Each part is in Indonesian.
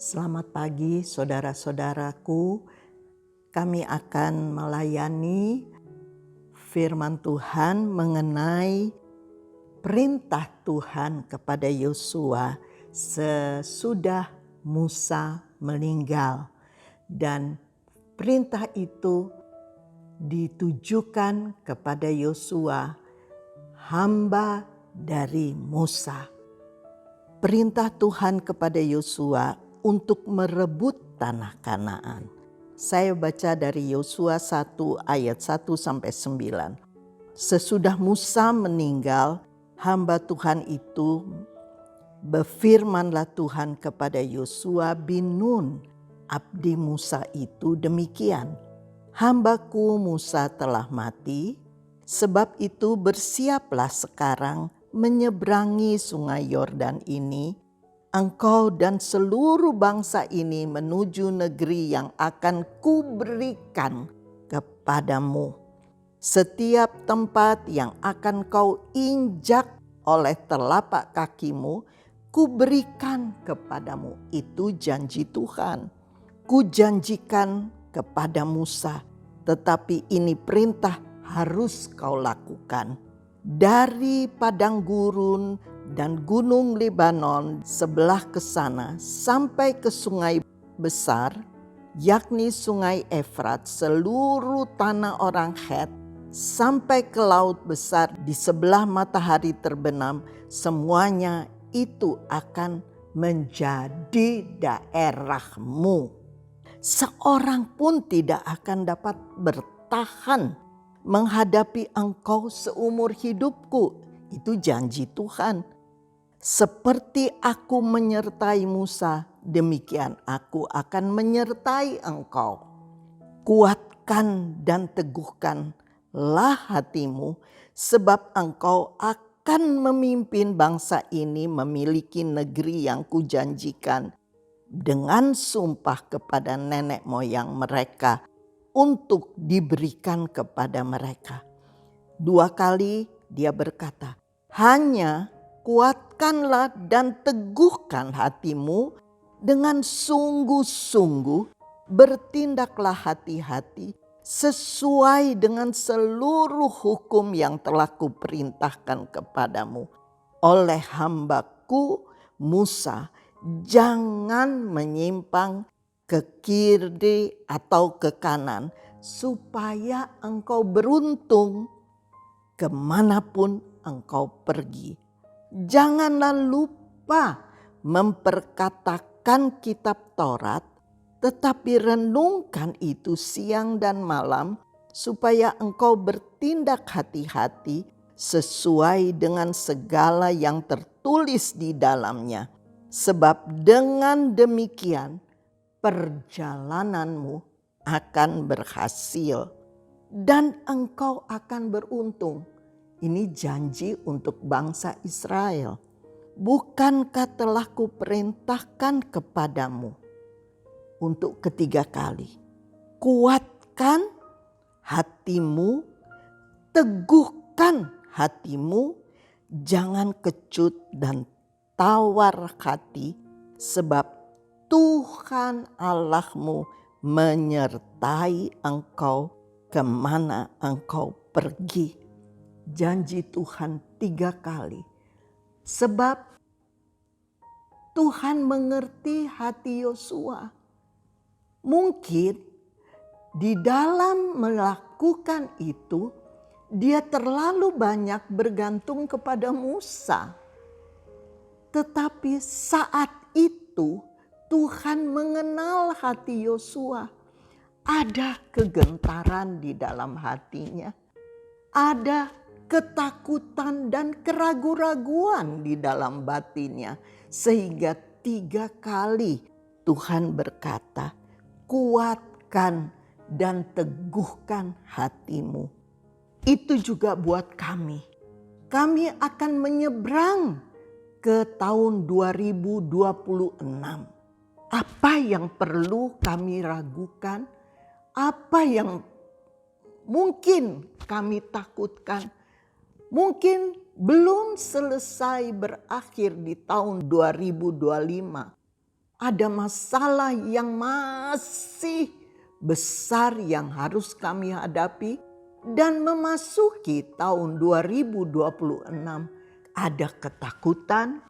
Selamat pagi saudara-saudaraku, kami akan melayani firman Tuhan mengenai perintah Tuhan kepada Yosua sesudah Musa meninggal. Dan perintah itu ditujukan kepada Yosua, hamba dari Musa. Perintah Tuhan kepada Yosua untuk merebut tanah Kanaan. Saya baca dari Yosua 1 ayat 1-9. Sesudah Musa meninggal, hamba Tuhan itu berfirmanlah Tuhan kepada Yosua bin Nun, abdi Musa itu demikian. Hambaku Musa telah mati, sebab itu bersiaplah sekarang menyeberangi sungai Yordan ini, engkau dan seluruh bangsa ini menuju negeri yang akan kuberikan kepadamu. Setiap tempat yang akan kau injak oleh telapak kakimu, kuberikan kepadamu. Itu janji Tuhan. Kujanjikan kepada Musa, tetapi ini perintah harus kau lakukan. Dari padang gurun dan gunung Lebanon sebelah ke sana sampai ke sungai besar, yakni sungai Efrat, seluruh tanah orang Het, sampai ke laut besar di sebelah matahari terbenam, semuanya itu akan menjadi daerahmu. Seorang pun tidak akan dapat bertahan menghadapi engkau seumur hidupku. Itu janji Tuhan. Seperti aku menyertai Musa, demikian aku akan menyertai engkau. Kuatkan dan teguhkanlah hatimu, sebab engkau akan memimpin bangsa ini memiliki negeri yang kujanjikan dengan sumpah kepada nenek moyang mereka untuk diberikan kepada mereka. 2 kali dia berkata, hanya kuatkanlah dan teguhkan hatimu dengan sungguh-sungguh, bertindaklah hati-hati sesuai dengan seluruh hukum yang telah kuperintahkan kepadamu oleh hambaku Musa. Jangan menyimpang ke kiri atau ke kanan, supaya engkau beruntung kemanapun engkau pergi. Janganlah lupa memperkatakan kitab Taurat, tetapi renungkan itu siang dan malam, supaya engkau bertindak hati-hati sesuai dengan segala yang tertulis di dalamnya. Sebab dengan demikian perjalananmu akan berhasil dan engkau akan beruntung. Ini janji untuk bangsa Israel. Bukankah telah kuperintahkan kepadamu untuk ketiga kali? Kuatkan hatimu, teguhkan hatimu, jangan kecut dan tawar hati, sebab Tuhan Allahmu menyertai engkau kemana engkau pergi. Janji Tuhan 3 kali. Sebab Tuhan mengerti hati Yosua. Mungkin di dalam melakukan itu, dia terlalu banyak bergantung kepada Musa. Tetapi saat itu Tuhan mengenal hati Yosua. Ada kegentaran di dalam hatinya. Ada ketakutan dan keraguan-raguan di dalam batinnya. Sehingga 3 kali Tuhan berkata, kuatkan dan teguhkan hatimu. Itu juga buat kami. Kami akan menyeberang ke tahun 2026. Apa yang perlu kami ragukan? Apa yang mungkin kami takutkan? Mungkin belum selesai berakhir di tahun 2025. ada masalah yang masih besar yang harus kami hadapi. Dan memasuki tahun 2026 ada ketakutan,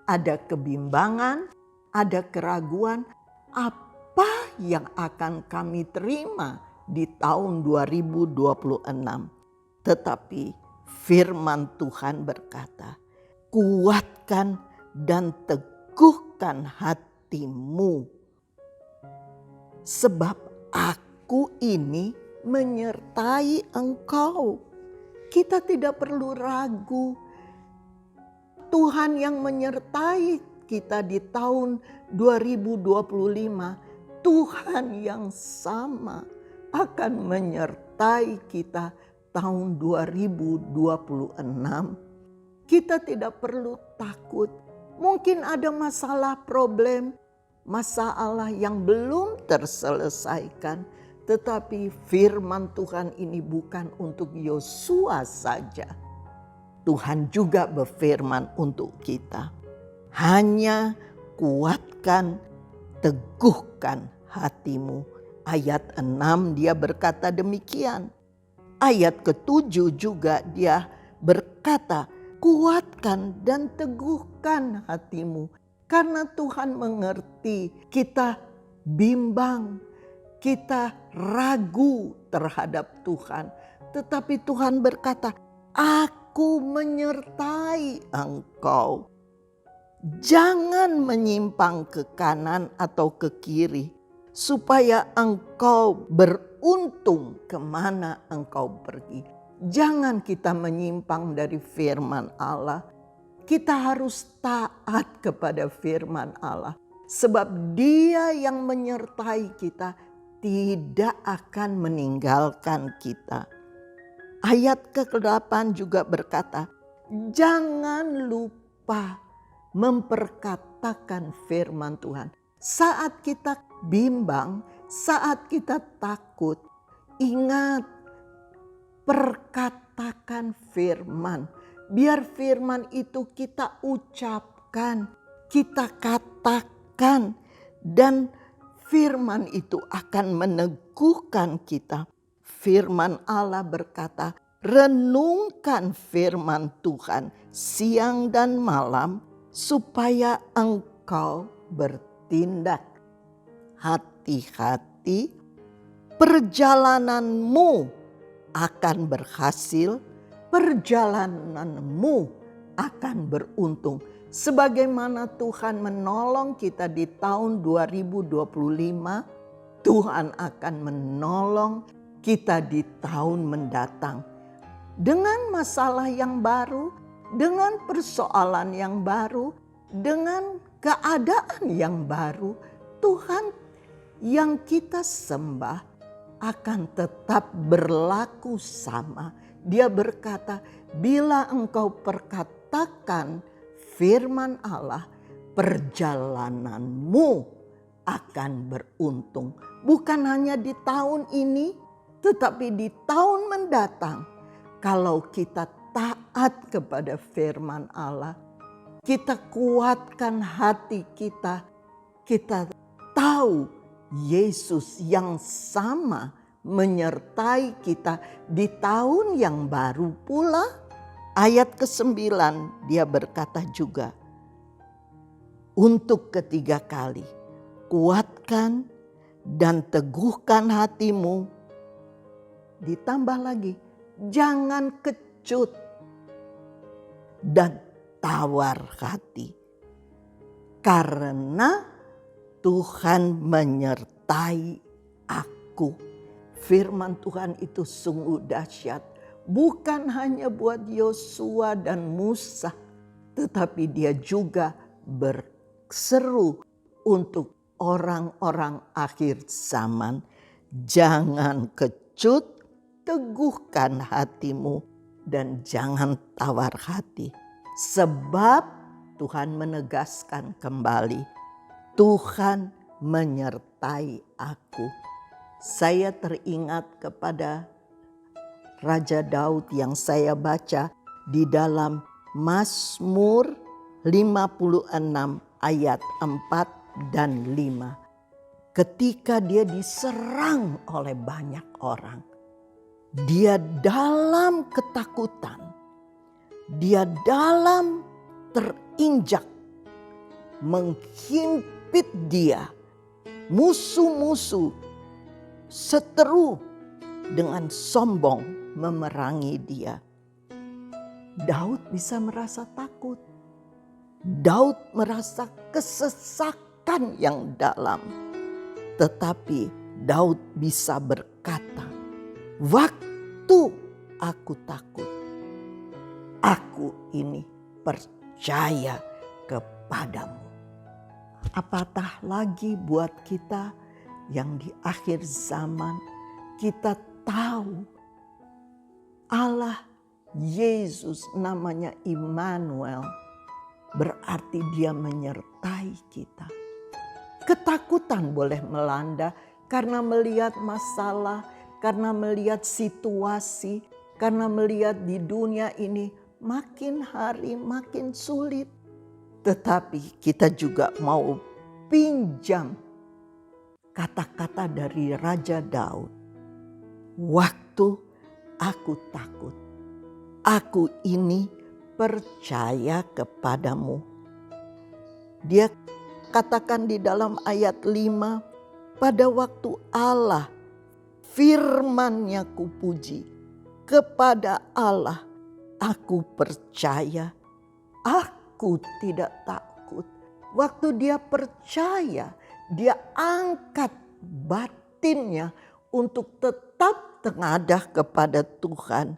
ada kebimbangan, ada keraguan. Apa yang akan kami terima di tahun 2026? Tetapi firman Tuhan berkata, kuatkan dan teguhkan hatimu. Sebab aku ini menyertai engkau. Kita tidak perlu ragu. Tuhan yang menyertai kita di tahun 2025, Tuhan yang sama akan menyertai kita tahun 2026. Kita tidak perlu takut. Mungkin ada masalah, problem, masalah yang belum terselesaikan. Tetapi firman Tuhan ini bukan untuk Yosua saja. Tuhan juga berfirman untuk kita. Hanya kuatkan, teguhkan hatimu. Ayat 6 dia berkata demikian. Ayat ke-7 juga dia berkata, kuatkan dan teguhkan hatimu. Karena Tuhan mengerti kita bimbang, kita ragu terhadap Tuhan. Tetapi Tuhan berkata, aku menyertai engkau. Jangan menyimpang ke kanan atau ke kiri, supaya engkau beruntung kemana engkau pergi. Jangan kita menyimpang dari firman Allah. Kita harus taat kepada firman Allah. Sebab Dia yang menyertai kita tidak akan meninggalkan kita. Ayat ke-8 juga berkata, jangan lupa memperkatakan firman Tuhan. Saat kita bimbang, saat kita takut, ingat, perkatakan firman. Biar firman itu kita ucapkan, kita katakan, dan firman itu akan meneguhkan kita. Firman Allah berkata, renungkan firman Tuhan siang dan malam supaya engkau bertindak. Hati-hati, perjalananmu akan berhasil, perjalananmu akan beruntung. Sebagaimana Tuhan menolong kita di tahun 2025, Tuhan akan menolong kita di tahun mendatang. Dengan masalah yang baru, dengan persoalan yang baru, dengan keadaan yang baru, Tuhan yang kita sembah akan tetap berlaku sama. Dia berkata, bila engkau perkatakan firman Allah, perjalananmu akan beruntung. Bukan hanya di tahun ini, tetapi di tahun mendatang. Kalau kita taat kepada firman Allah, kita kuatkan hati kita, kita tahu Yesus yang sama menyertai kita di tahun yang baru pula. Ayat ke-9 dia berkata juga, untuk ketiga kali, kuatkan dan teguhkan hatimu. Ditambah lagi, jangan kecut dan tawar hati. Karena Tuhan menyertai aku. Firman Tuhan itu sungguh dahsyat. Bukan hanya buat Yosua dan Musa, tetapi dia juga berseru untuk orang-orang akhir zaman. Jangan kecut, teguhkan hatimu, dan jangan tawar hati. Sebab Tuhan menegaskan kembali, Tuhan menyertai aku. Saya teringat kepada Raja Daud yang saya baca di dalam Mazmur 56 ayat 4 dan 5. Ketika dia diserang oleh banyak orang, dia dalam ketakutan, dia dalam terinjak, menghimpit dia, musuh-musuh seteru dengan sombong memerangi dia. Daud bisa merasa takut. Daud merasa kesesakan yang dalam. Tetapi Daud bisa berkata, waktu aku takut, aku ini percaya kepadamu. Apatah lagi buat kita yang di akhir zaman kita tahu Allah Yesus namanya Immanuel, berarti dia menyertai kita. Ketakutan boleh melanda karena melihat masalah, karena melihat situasi, karena melihat di dunia ini makin hari makin sulit. Tetapi kita juga mau pinjam kata-kata dari Raja Daud. Waktu aku takut, aku ini percaya kepadamu. Dia katakan di dalam ayat 5, pada waktu Allah firman-Nya kupuji, kepada Allah aku percaya, aku tidak takut. Waktu dia percaya, dia angkat batinnya untuk tetap tengadah kepada Tuhan,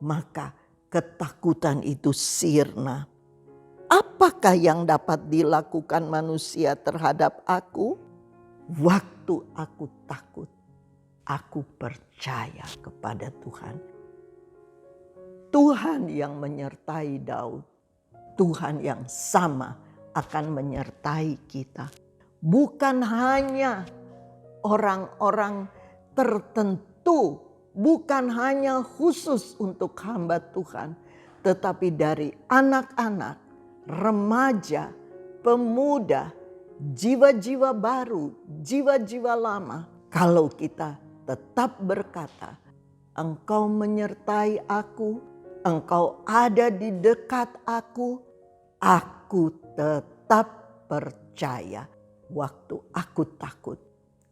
maka ketakutan itu sirna. Apakah yang dapat dilakukan manusia terhadap aku? Waktu aku takut, aku percaya kepada Tuhan. Tuhan yang menyertai Daud, Tuhan yang sama akan menyertai kita. Bukan hanya orang-orang tertentu, bukan hanya khusus untuk hamba Tuhan, tetapi dari anak-anak, remaja, pemuda, jiwa-jiwa baru, jiwa-jiwa lama. Kalau kita tetap berkata, Engkau menyertai aku, Engkau ada di dekat aku tetap percaya waktu aku takut.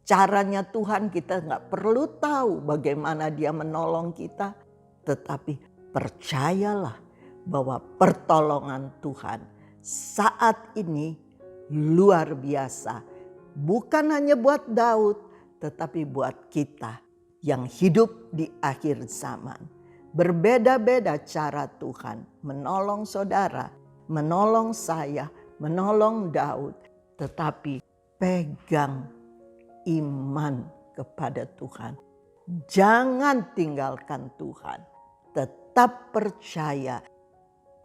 Caranya Tuhan kita gak perlu tahu bagaimana dia menolong kita, tetapi percayalah bahwa pertolongan Tuhan saat ini luar biasa. Bukan hanya buat Daud, tetapi buat kita yang hidup di akhir zaman. Berbeda-beda cara Tuhan menolong saudara, menolong saya, menolong Daud. Tetapi pegang iman kepada Tuhan. Jangan tinggalkan Tuhan. Tetap percaya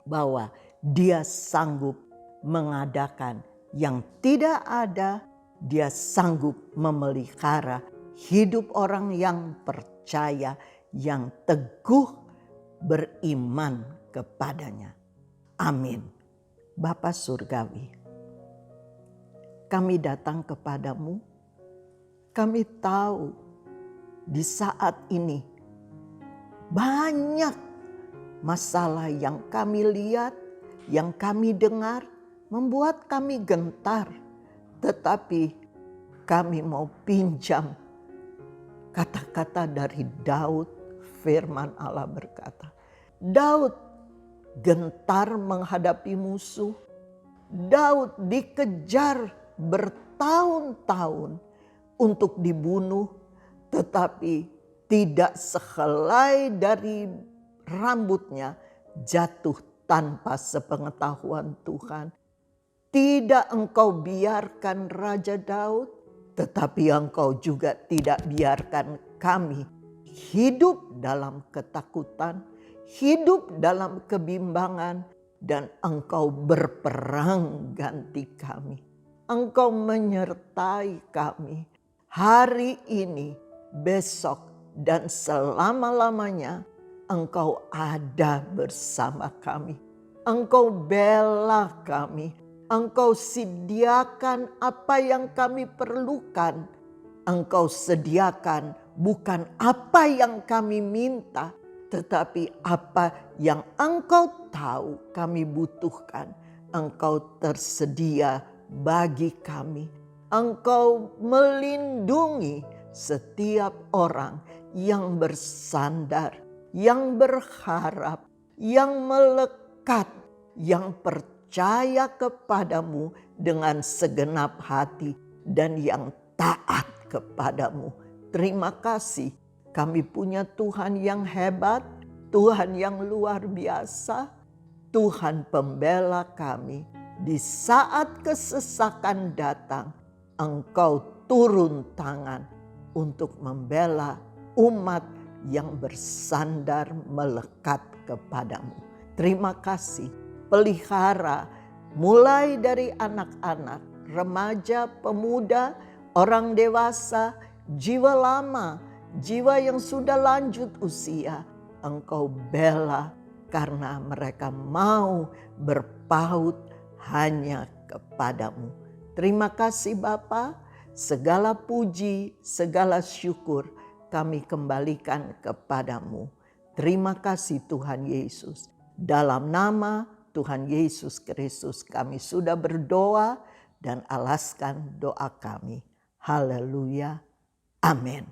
bahwa dia sanggup mengadakan yang tidak ada. Dia sanggup memelihara hidup orang yang percaya, yang teguh beriman kepadanya. Amin. Bapa Surgawi, kami datang kepadamu. Kami tahu di saat ini banyak masalah yang kami lihat, yang kami dengar, membuat kami gentar. Tetapi kami mau pinjam kata-kata dari Daud. Firman Allah berkata, Daud gentar menghadapi musuh. Daud dikejar bertahun-tahun untuk dibunuh, tetapi tidak sehelai dari rambutnya jatuh tanpa sepengetahuan Tuhan. Tidak engkau biarkan Raja Daud, tetapi engkau juga tidak biarkan kami hidup dalam ketakutan, hidup dalam kebimbangan, dan engkau berperang ganti kami. Engkau menyertai kami hari ini, besok, dan selama-lamanya. Engkau ada bersama kami. Engkau bela kami. Engkau sediakan apa yang kami perlukan. Engkau sediakan bukan apa yang kami minta, tetapi apa yang Engkau tahu kami butuhkan. Engkau tersedia bagi kami. Engkau melindungi setiap orang yang bersandar, yang berharap, yang melekat, yang percaya kepadamu dengan segenap hati, dan yang taat kepadamu. Terima kasih, kami punya Tuhan yang hebat, Tuhan yang luar biasa, Tuhan pembela kami. Di saat kesesakan datang, Engkau turun tangan untuk membela umat yang bersandar melekat kepadamu. Terima kasih, pelihara mulai dari anak-anak, remaja, pemuda, orang dewasa, jiwa lama, jiwa yang sudah lanjut usia. Engkau bela karena mereka mau berpaut hanya kepadamu. Terima kasih Bapa, segala puji, segala syukur kami kembalikan kepadamu. Terima kasih Tuhan Yesus. Dalam nama Tuhan Yesus Kristus kami sudah berdoa dan alaskan doa kami. Haleluya. Amin.